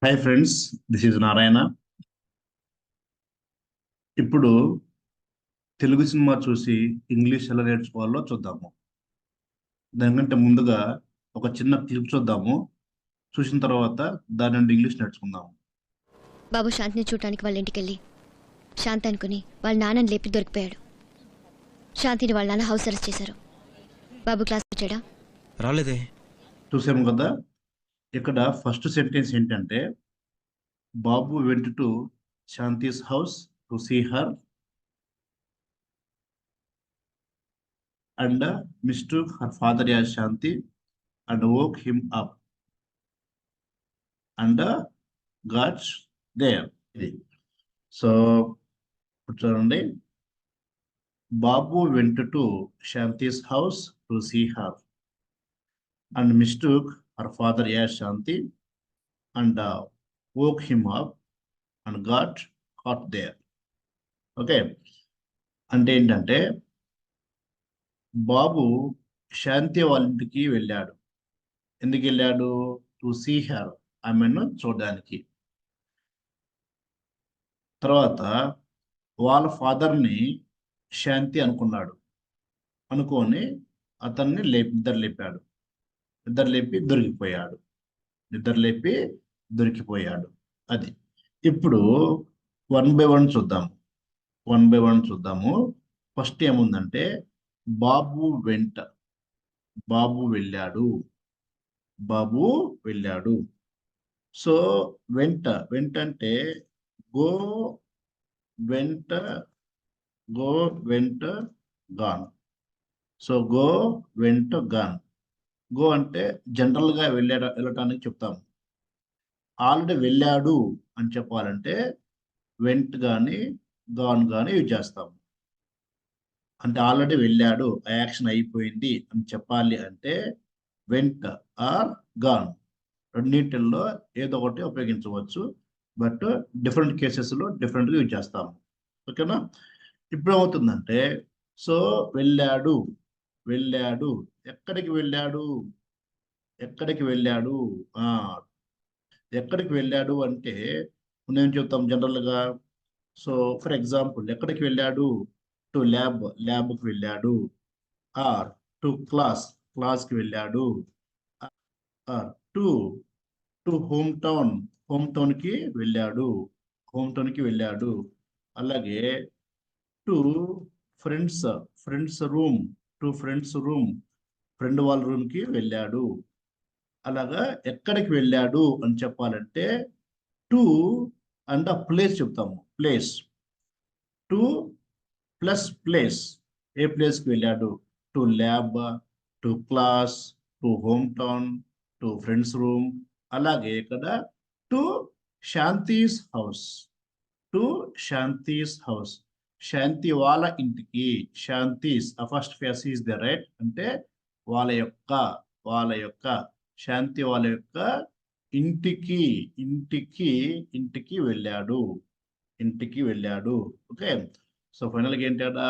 Hi friends, this is Narayana. ఇప్పుడు Telugu cinema చూసి English ఎలా నేర్చుకోవాలో చూద్దాము. దానికంటే ముందుగా ఒక చిన్న క్లిప్ చూద్దాము. చూసిన తర్వాత దాని నుండి ఇంగ్లీష్ నేర్చుకుందాము. బాబు శాంతిని చూడటానికి వాళ్ళ ఇంటికెళ్ళి శాంతి అనుకుని వాళ్ళ నాన్నని లేపి దొరికిపోయాడు. శాంతిని వాళ్ళ నాన్న హౌస్ అరెస్ట్ చేశారు. బాబు క్లాస్ వచ్చాడా? రాలేదే. చూసాము కదా, ఇక్కడ ఫస్ట్ సెంటెన్స్ ఏంటంటే, Babu went to Shanti's house to see her and mistook her father as Shanti and woke him up and got there. ఇది సో ఇప్పుడు చూడండి, Babu went to Shanti's house to see her and mistook her father as Shanti and woke him up and got caught there. Okay, అంటే ఏంటంటే బాబు శాంతి వాళ్ళ ఇంటికి వెళ్ళాడు. ఎందుకు వెళ్ళాడు? టు సీ హర్, ఆమెను చూడడానికి. తర్వాత వాళ్ళ ఫాదర్ని శాంతి అనుకున్నాడు. అనుకొని అతన్ని నిద్ర లేపాడు. నిద్ర లేపి దొరికిపోయాడు. నిద్ర లేపి దొరికిపోయాడు. అది. ఇప్పుడు వన్ బై వన్ చూద్దాము. వన్ బై వన్ చూద్దాము. ఫస్ట్ ఏముందంటే, బాబు వెంట, బాబు వెళ్ళాడు, బాబు వెళ్ళాడు. సో వెంట, వెంట అంటే గో వెంట, గో వెంట గాన్. సో గో వెంట గాన్. గో అంటే జనరల్ గా వెళ్ళటానికి చెప్తాము. ఆల్రెడీ వెళ్ళాడు అని చెప్పాలంటే వెంట్ కానీ గాన్ కానీ యూజ్ చేస్తాము. అంటే ఆల్రెడీ వెళ్ళాడు, యాక్షన్ అయిపోయింది అని చెప్పాలి అంటే వెంట్ ఆర్ గాన్, రెండింటిల్లో ఏదో ఒకటి ఉపయోగించవచ్చు. బట్ డిఫరెంట్ కేసెస్లో డిఫరెంట్గా యూజ్ చేస్తాము. ఓకేనా? ఇప్పుడు ఏమవుతుందంటే, సో వెళ్ళాడు, వెళ్ళాడు, ఎక్కడికి వెళ్ళాడు, ఎక్కడికి వెళ్ళాడు, ఎక్కడికి వెళ్ళాడు అంటే నేను చెప్తాం జనరల్గా. సో ఫర్ ఎగ్జాంపుల్, ఎక్కడికి వెళ్ళాడు? టు ల్యాబ్, ల్యాబ్కి వెళ్ళాడు. ఆర్ టు క్లాస్, క్లాస్కి వెళ్ళాడు. Or to to home town, home టౌన్కి వెళ్ళాడు, హోమ్ టౌన్కి వెళ్ళాడు. అలాగే to friends, friends room, to friends room, friend వాళ్ళ రూమ్కి వెళ్ళాడు. అలాగా ఎక్కడికి వెళ్ళాడు అని చెప్పాలంటే టు అండ్ ఆ ప్లేస్ చెప్తాము. Place, to plus place. ఏ ప్లేస్కి వెళ్ళాడు? To lab, to class, to home town, to friends room. అలాగే ఇక్కడ to Shanti's house, to Shanti's house, Shanti వాళ్ళ ఇంటికి. Shanti's first phase is the right అంటే వాళ్ళ యొక్క, వాళ్ళ యొక్క, శాంతి వాళ్ళ యొక్క ఇంటికి, ఇంటికి, ఇంటికి వెళ్ళాడు, ఇంటికి వెళ్ళాడు. ఓకే, సో ఫైనల్గా ఏంటంటే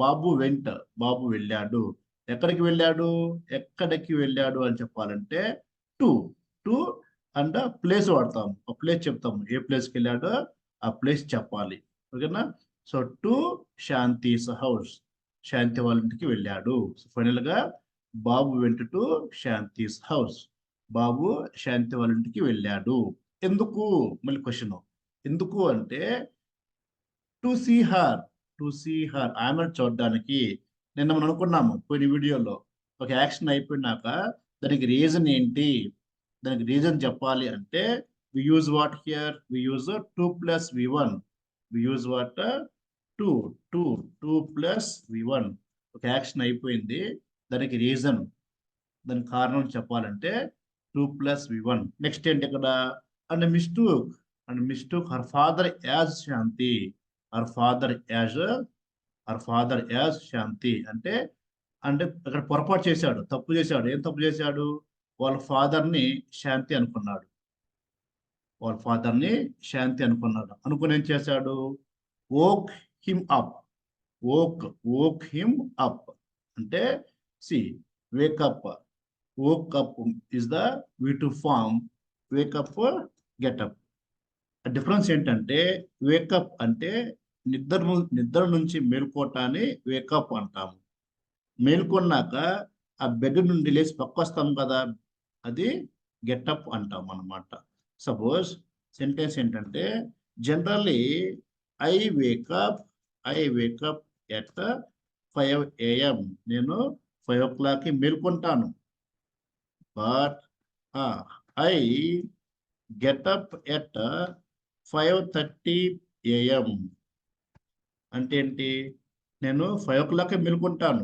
బాబు వెంట, బాబు వెళ్ళాడు. ఎక్కడికి వెళ్ళాడు? ఎక్కడికి వెళ్ళాడు అని చెప్పాలంటే టు, టు అండ్ ప్లేస్ వాడతాము. ఆ ప్లేస్ చెప్తాము. ఏ ప్లేస్కి వెళ్ళాడో ఆ ప్లేస్ చెప్పాలి. ఓకేనా? So to Shanti's house, Shanti వాళ్ళ ఇంటికి వెళ్ళాడు. సో ఫైనల్గా Babu went to Shanti's house, Babu Shanti వాళ్ళ ఇంటికి వెళ్ళాడు. ఎందుకు? మళ్ళీ క్వశ్చన్, ఎందుకు అంటే to see her, to see her, ఆమెను చూడడానికి. నిన్న మనం అనుకున్నాము పోయిన వీడియోలో, ఒక యాక్షన్ అయిపోయినాక దానికి రీజన్ ఏంటి, దానికి రీజన్ చెప్పాలి అంటే we use what here, we use 2 + v1. We use what? 2, 2, 2 + v1. ఒక యాక్షన్ అయిపోయింది, దానికి రీజన్, దానికి కారణం చెప్పాలంటే 2 + v1. నెక్స్ట్ ఏంటి ఇక్కడ? And mistook, and mistook her father as Shanti, her father as, her father as Shanti అంటే, అంటే అక్కడ పొరపాటు చేశాడు, తప్పు చేశాడు. ఏం తప్పు చేశాడు? వాళ్ళ ఫాదర్ని శాంతి అనుకున్నాడు, వాళ్ళ ఫాదర్ని శాంతి అనుకున్నాడు. అనుకుని ఏం చేశాడు? Woke him up, woke him up అంటే see wake up. woke up is the V2 form. Wake up get up. Difference ఏంటంటే వేకప్ అంటే నిద్ర నుంచి మేల్కోవటాన్ని వేకప్ అంటాము. మేల్కొన్నాక ఆ బెడ్ నుండి లేచి పక్కొస్తాం కదా, అది గెటప్ అంటాం అన్నమాట. సపోజ్ సెంటెన్స్ ఏంటంటే generally I wake up at 5 AM. నేను 5 o'clockకి మేల్కొంటాను. But I get up at 5:30 AM. అంటే ఏంటి? నేను 5 o'clockకి మేల్కొంటాను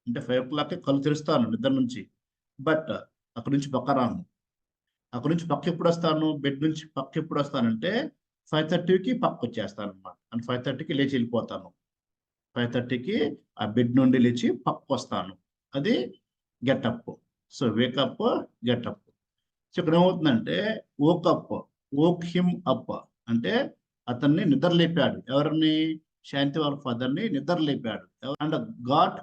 అంటే 5 o'clockకి కళ్ళు తెరుస్తాను నిద్ర నుంచి. బట్ అక్కడి నుంచి పక్క రాను. అక్కడి నుంచి పక్క ఎప్పుడు వస్తాను, బెడ్ నుంచి పక్క ఎప్పుడు వస్తానంటే 5:30కి పక్క వచ్చేస్తాను అనమాట. అండ్ 5:30కి లేచి వెళ్ళిపోతాను. 5:30కి ఆ బెడ్ నుండి లేచి పక్క వస్తాను. అది getup. So wake up, getup. So ఇక్కడ ఏమవుతుందంటే ఓక్ హిమ్ అప్ అంటే అతన్ని నిద్ర లేపాడు. ఎవరిని? శాంతి వాళ్ళ ఫాదర్ని నిద్ర లేపాడు. అండ్ కాట్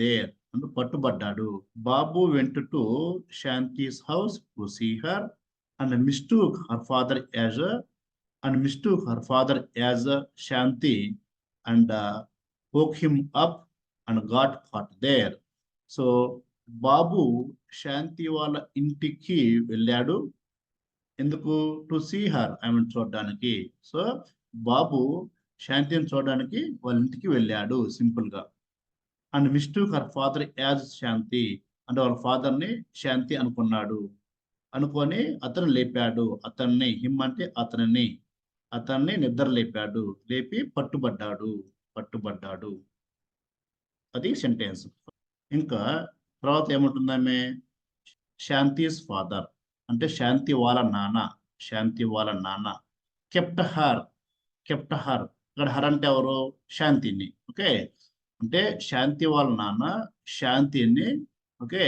దేర్ అంటే పట్టుబడ్డాడు. Babu went to Shanti's house to see her and mistook her father as Shanti and woke him up and got caught there. So Babu Shanti వాళ్ళ ఇంటికి వెళ్ళాడు. ఎందుకు? టు సీ హర్, ఆమెను చూడడానికి. సో బాబు శాంతిని చూడడానికి వాళ్ళ ఇంటికి వెళ్ళాడు సింపుల్ గా. And mistook her father as Shanti అంటే వాళ్ళ ఫాదర్ని శాంతి అనుకున్నాడు. అనుకొని అతను లేపాడు. హిమ్ అంటే అతన్ని నిద్ర లేపాడు. లేపి పట్టుబడ్డాడు. అది సెంటెన్స్. ఇంకా తర్వాత ఏముంటుందామె? శాంతిస్ ఫాదర్ అంటే శాంతి వాళ్ళ నాన్న కెప్ట్ హర్. ఇక్కడ హర్ అంటే ఎవరు? శాంతిని. ఓకే, అంటే శాంతి వాళ్ళ నాన్న శాంతిని okay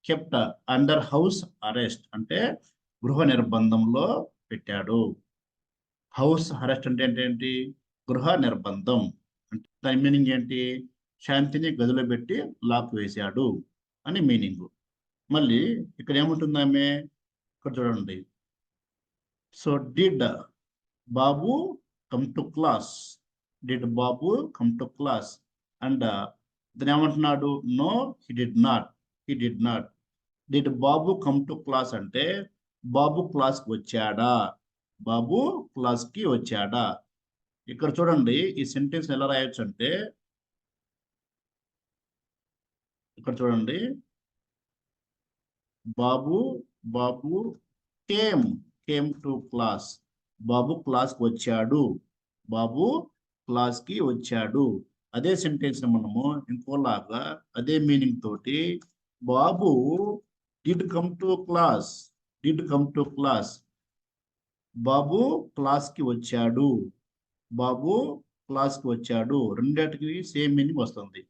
kept under house arrest అంటే గృహ నిర్బంధంలో పెట్టాడు. హౌస్ అరెస్ట్ అంటే ఏంటి? గృహ నిర్బంధం. అంటే దాని మీనింగ్ ఏంటి? శాంతిని గదిలో పెట్టి లాక్ వేశాడు అని మీనింగ్. మళ్ళీ ఇక్కడ ఏముంటుందామె? ఇక్కడ చూడండి. So did Babu come to class and దాని ఏమంటున్నాడు? No he did not. Did Babu come to class అంటే బాబు క్లాస్కి వచ్చాడా? ఇక్కడ చూడండి ఈ సెంటెన్స్ ఎలా రాయొచ్చు అంటే ఇక్కడ చూడండి. బాబు కేమ్ టు క్లాస్. బాబు క్లాస్కి వచ్చాడు. అదే సెంటెన్స్ మనము ఇంకోలాగా అదే మీనింగ్ తోటి బాబు did come to class. Babu క్లాస్కి వచ్చాడు. రెండింటికి సేమ్ మీనింగ్ వస్తుంది.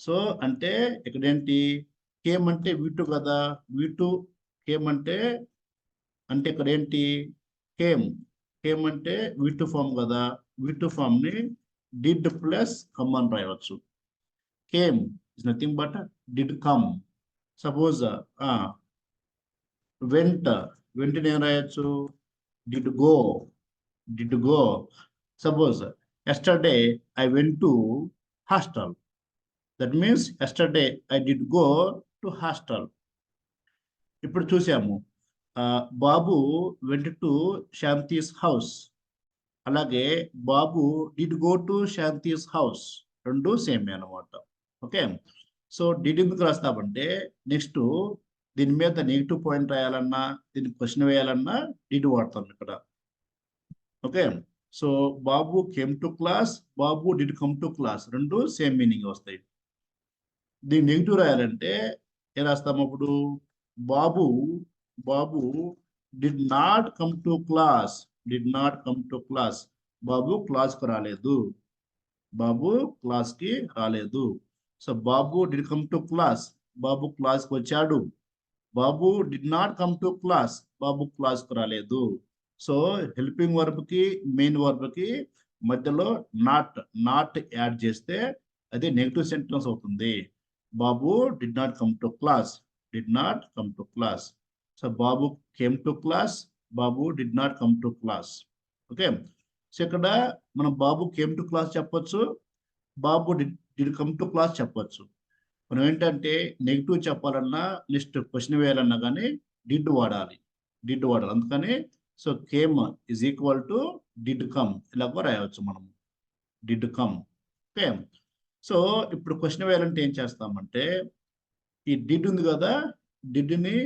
సో అంటే ఇక్కడ ఏంటి? కేమ్ అంటే వీటు కదా, కేమ్ అంటే ఇక్కడ ఏంటి? కేమ్ అంటే వీటు ఫామ్ కదా, వీటు ఫామ్ ని డిడ్ ప్లస్ కమ్ అని రాయవచ్చు. Came is nothing but did come. Suppose vent ఏం రాయొచ్చు? Did go. Suppose yesterday I went to hostel. That means yesterday I did go to hostel. ఇప్పుడు చూసాము బాబు వెంట్ టు శాంతిస్ హౌస్. అలాగే బాబు did go to Shanti's house. రెండు same అనమాట. Okay, so did ఎందుకు రాస్తామంటే next దీని మీద నెగిటివ్ పాయింట్ రాయాలన్నా, దీన్ని క్వశ్చన్ వేయాలన్నా డిడ్ వాడతాం ఇక్కడ. Okay, so Babu came to class, Babu did come to class, రెండు సేమ్ మీనింగ్ వస్తాయి. దీన్ని నెగిటివ్ రాయాలంటే ఏం రాస్తాము? అప్పుడు Babu did not come to class. Babu క్లాస్కి రాలేదు. So Babu did come to class, Babu క్లాస్కి వచ్చాడు. Babu did not come to class, Babu క్లాస్కి రాలేదు. సో హెల్పింగ్ వర్బ్ కి మెయిన్ వర్బ్ కి మధ్యలో నాట్ యాడ్ చేస్తే అది నెగిటివ్ సెంటెన్స్ అవుతుంది. Babu did not come to class. So Babu came to class, Babu did not come to class. Okay, so ఇక్కడ మనం బాబు కేమ్ టు క్లాస్ చెప్పొచ్చు, బాబు డిడ్ కమ్ టు క్లాస్ చెప్పొచ్చు. మనం ఏంటంటే నెగిటివ్ చెప్పాలన్నా నెక్స్ట్ క్వశ్చన్ వేయాలన్నా కానీ డిడ్ వాడాలి, డిడ్ వాడాలి. అందుకని so came is equal to did come ఇలాగ రాయవచ్చు మనం, డిడ్ కమ్. ఓకే, సో ఇప్పుడు క్వశ్చన్ వేయాలంటే ఏం చేస్తామంటే ఈ డిడ్ ఉంది కదా, డిడ్ని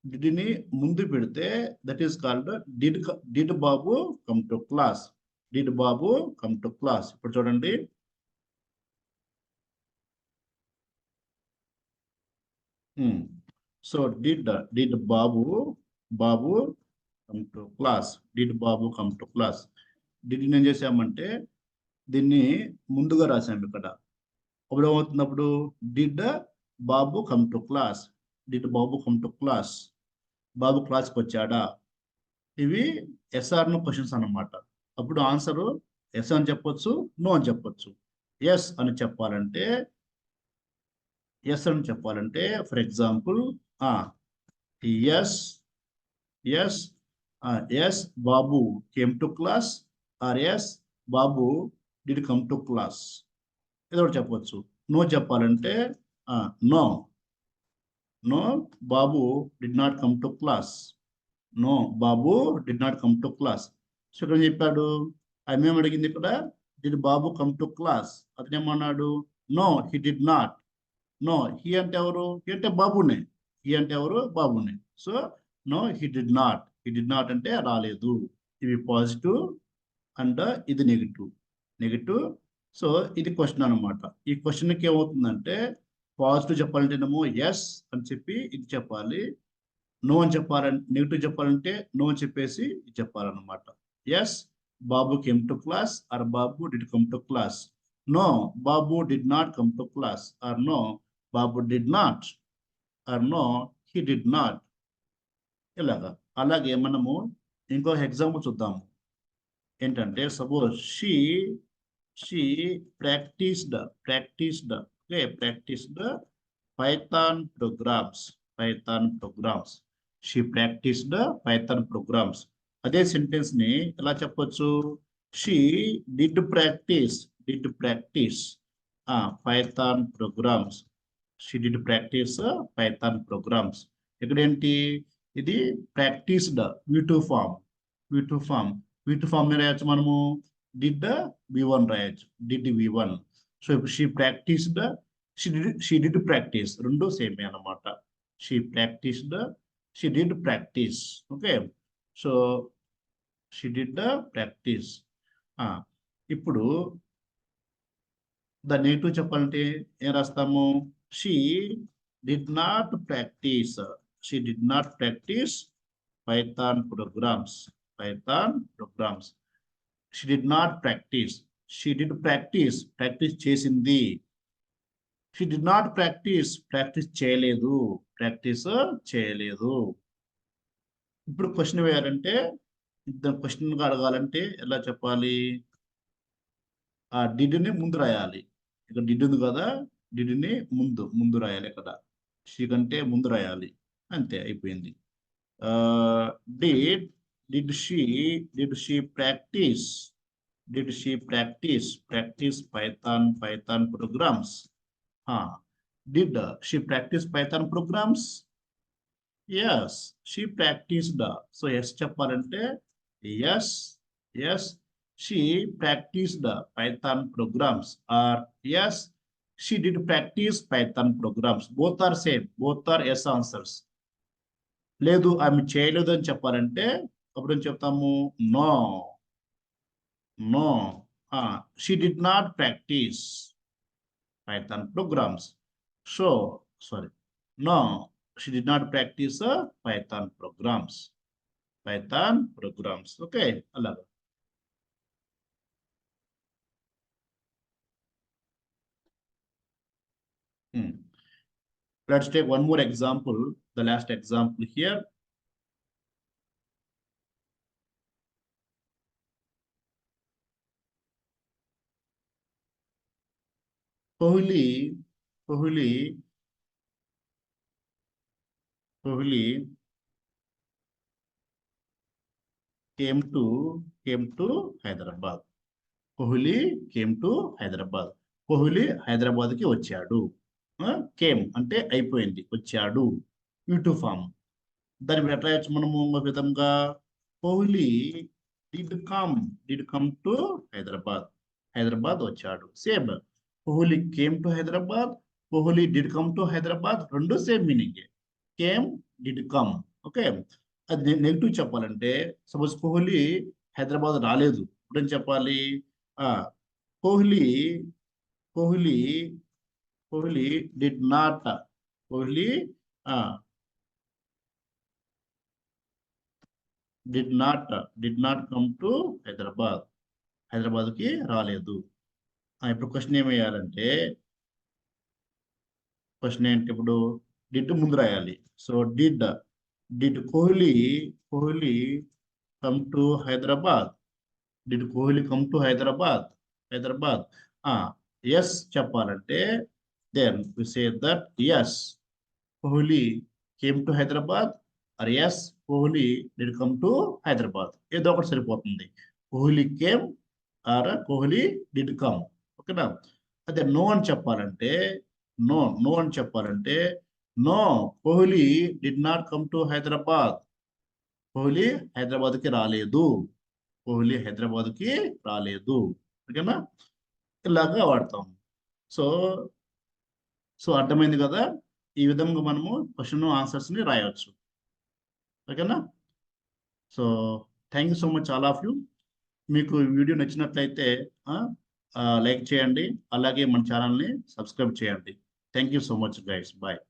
డిడ్ని ముందు పెడితే that is called did. Did Babu come to class, did Babu come to class. ఇప్పుడు చూడండి, so did Babu Babu come to class, did Babu come to class. Did ఏం చేసామంటే దీన్ని ముందుగా రాసాము ఇక్కడ. అప్పుడు ఏమవుతున్నప్పుడు did Babu come to class, did Babu come to class, Babu క్లాస్కి వచ్చాడా. ఇవి ఎస్ఆర్ నో క్వశ్చన్స్ అన్నమాట. అప్పుడు ఆన్సర్ ఎస్ అని చెప్పొచ్చు, నో అని చెప్పొచ్చు. ఎస్ అని చెప్పాలంటే ఎస్ అని చెప్పాలంటే for example yes yes yes Babu came to class, or yes Babu did come to class, ఏదో ఒకటి చెప్పొచ్చు. నో చెప్పాలంటే no no Babu did not come to class, no Babu did not come to class. So ఇక్కడ ఏం చెప్పాడు, ఆమె ఏం అడిగింది ఇక్కడ, did Babu come to class. అతను ఏమన్నాడు, no he did not. No he అంటే ఎవరు, హీ అంటే బాబునే, హీ అంటే ఎవరు, బాబునే. So no he did not, he did not అంటే రాలేదు. ఇవి పాజిటివ్ అండ్ ఇది నెగిటివ్, నెగిటివ్. సో ఇది క్వశ్చన్ అనమాట. ఈ క్వశ్చన్కి ఏమవుతుందంటే పాజిటివ్ చెప్పాలంటే ఏమో ఎస్ అని చెప్పి ఇది చెప్పాలి, నో అని చెప్పాలంటే నెగిటివ్ చెప్పాలంటే నో అని చెప్పేసి ఇది చెప్పాలన్నమాట. Yes Babu came to class, or Babu did come to class. No Babu did not come to class, or no Babu did not, or no he did not. ఇలాగా. అలాగే మనము ఇంకో ఎగ్జాంపుల్ చూద్దాము. ఏంటంటే suppose she practised Python programs, Python programs. She practised Python programs. అదే sentence ని ఎలా చెప్పొచ్చు, she did practise Python programs, she did practise Python programs. ఇక్కడ ఏంటి, ఇది practised V2 form, V2 form, V2 form మీద రాయొచ్చు మనము, డిడ్ V1 రాయొచ్చు, డిడ్ V1. సో ఇప్పుడు షీ డిడ్ ప్రాక్టీస్, రెండు సేమే అన్నమాట. She practised, she did practise. Okay, so she did practise. ఇప్పుడు ద నెగిటివ్ చెప్పాలంటే ఏం రాస్తాము, she did not practise, she did not practise Python programs, Python programs. She did not practise, she did practise, practice చేసింది. She did not practise, practice చేయలేదు, practice చేయలేదు. ఇప్పుడు question వేయాలంటే ఇద్దరు క్వశ్చన్ అడగాలంటే ఎలా చెప్పాలి, డిడ్ని ముందు రాయాలి. ఇక్కడ డిడ్ ఉంది కదా, డిడ్ని ముందు రాయాలి. ఇక్కడ షీ కంటే ముందు రాయాలి, అంతే అయిపోయింది. Did she practise, practise Python programs. Did she practise Python programs. Yes she practised. So yes చెప్పాలంటే yes she practised Python programs, or yes she did practise Python programs. Both are same, both are yes answers. లేదు ఆమె చేయలేదు అని చెప్పాలంటే అప్పుడు ఏం చెప్తాము, no she did not practise Python programs. So sorry, no she did not practice Python programs. Okay, అలాగా. Let's take one more example, the last example here. Kohli came to Hyderabad. Kohli came to Hyderabad. Kohli హైదరాబాద్కి వచ్చాడు. Came అంటే అయిపోయింది, వచ్చాడు. యూటు form. దాన్ని ఎట్లా చేయొచ్చు మనము ఒక విధంగా, Kohli did come to Hyderabad. Hyderabad వచ్చాడు. Same Kohli came to Hyderabad, Kohli did come to Hyderabad, రెండు same meaning. Came, did come. Okay. అది నెగిటివ్ చెప్పాలంటే, సపోజ్ కోహ్లీ హైదరాబాద్ రాలేదు, ఇప్పుడేం చెప్పాలి? Kohli Kohli Kohli did not Kohli did not come to Hyderabad. హైదరాబాద్కి రాలేదు. ఇప్పుడు క్వశ్చన్ ఏం వేయాలంటే, క్వశ్చన్ ఏంటి ఇప్పుడు? డిడ్ ముందు రాయాలి. So did Kohli come to Hyderabad. Did Kohli come to Hyderabad. Yes చెప్పాలంటే, then we say that yes Kohli came to Hyderabad, or yes Kohli did come to Hyderabad. ఏదో ఒకటి సరిపోతుంది. Kohli came or Kohli did come. ఓకేనా? అదే నో అని చెప్పాలంటే, నో అని చెప్పాలంటే, no Kohli did not come to Hyderabad. Kohli హైదరాబాద్కి రాలేదు. కోహ్లీ హైదరాబాద్కి రాలేదు. ఓకేనా? ఇలాగా వాడతాం. సో అర్థమైంది కదా? ఈ విధంగా మనము క్వశ్చన్ ఆన్సర్స్ని రాయవచ్చు. ఓకేనా? So thank you so much all of you. మీకు ఈ వీడియో నచ్చినట్లయితే లైక్ చేయండి, అలాగే మన ఛానల్ని సబ్స్క్రైబ్ చేయండి. Thank you so much guys. Bye.